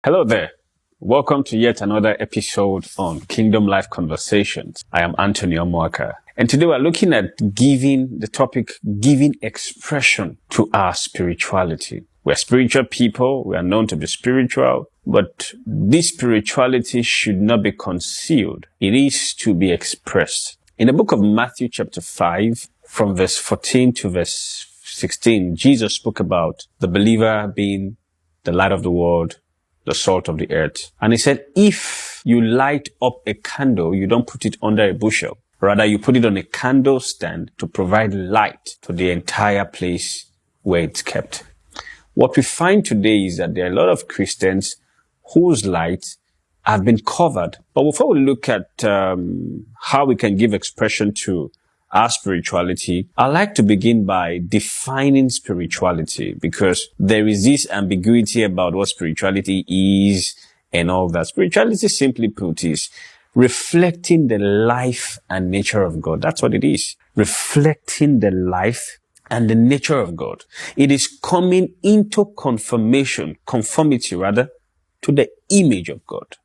Hello there. Welcome to yet another episode on Kingdom Life Conversations. I am Enike Omoaka. And today we're looking at giving expression to our spirituality. We're spiritual people. We are known to be spiritual. But this spirituality should not be concealed. It is to be expressed. In the book of Matthew chapter 5, from verse 14 to verse 16, Jesus spoke about the believer being the light of the world, the salt of the earth. And he said, if you light up a candle, you don't put it under a bushel. Rather, you put it on a candle stand to provide light to the entire place where it's kept. What we find today is that there are a lot of Christians whose lights have been covered. But before we look at how we can give expression to our spirituality, I'd like to begin by defining spirituality, because there is this ambiguity about what spirituality is and all that. Spirituality, simply put, is reflecting the life and nature of God. That's what it is. Reflecting the life and the nature of God. It is coming into conformity to the image of God.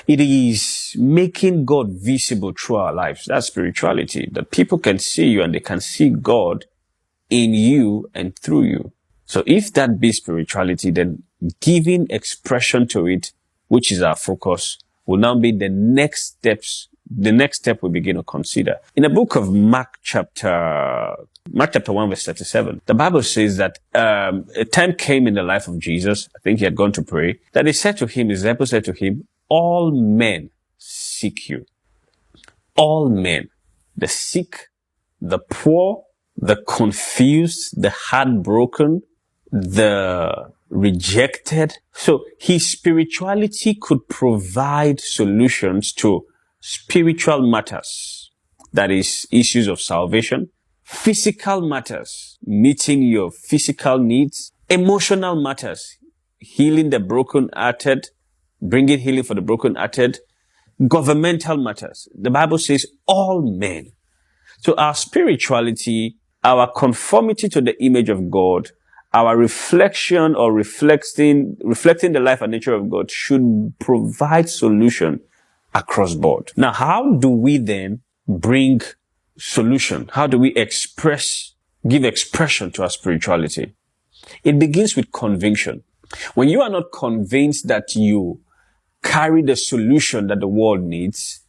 It is making God visible through our lives. That's spirituality, that people can see you and they can see God in you and through you. So if that be spirituality, then giving expression to it, which is our focus, will now be the next step we begin to consider. In the book of Mark chapter 1 verse 37, the Bible says that a time came in the life of Jesus, I think he had gone to pray, that his disciples said to him, all men seek you. All men. The sick, the poor, the confused, the heartbroken, the rejected. So his spirituality could provide solutions to spiritual matters. That is, issues of salvation. Physical matters, meeting your physical needs. Emotional matters, healing the brokenhearted, bringing healing for the brokenhearted. Governmental matters. The Bible says all men. So our spirituality, our conformity to the image of God, our reflection or reflecting the life and nature of God should provide solution across board. Now, how do we then bring solution? How do we give expression to our spirituality? It begins with conviction. When you are not convinced that you carry the solution that the world needs,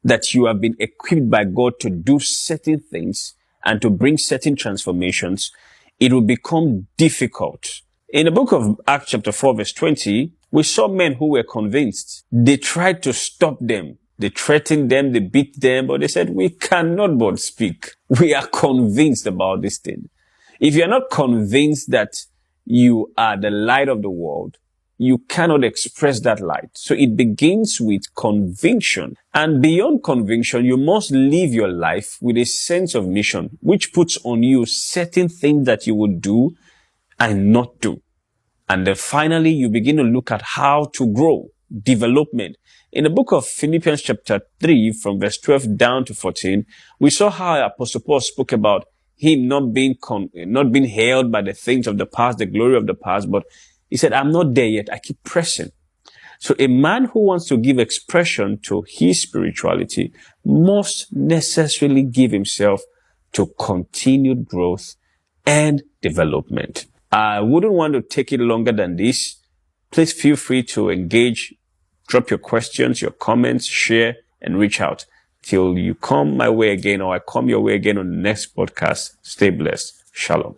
that you have been equipped by God to do certain things and to bring certain transformations, it will become difficult. In the book of Acts chapter 4 verse 20, we saw men who were convinced. They tried to stop them. They threatened them, they beat them, but they said, we cannot but speak. We are convinced about this thing. If you are not convinced that you are the light of the world, you cannot express that light. So it begins with conviction. And beyond conviction, you must live your life with a sense of mission, which puts on you certain things that you would do and not do. And then finally, you begin to look at how to grow, development. In the book of Philippians chapter 3, from verse 12 down to 14, we saw how Apostle Paul spoke about him not being held by the things of the past, the glory of the past, but he said, I'm not there yet. I keep pressing. So a man who wants to give expression to his spirituality must necessarily give himself to continued growth and development. I wouldn't want to take it longer than this. Please feel free to engage, drop your questions, your comments, share, and reach out. Till you come my way again or I come your way again on the next podcast, stay blessed. Shalom.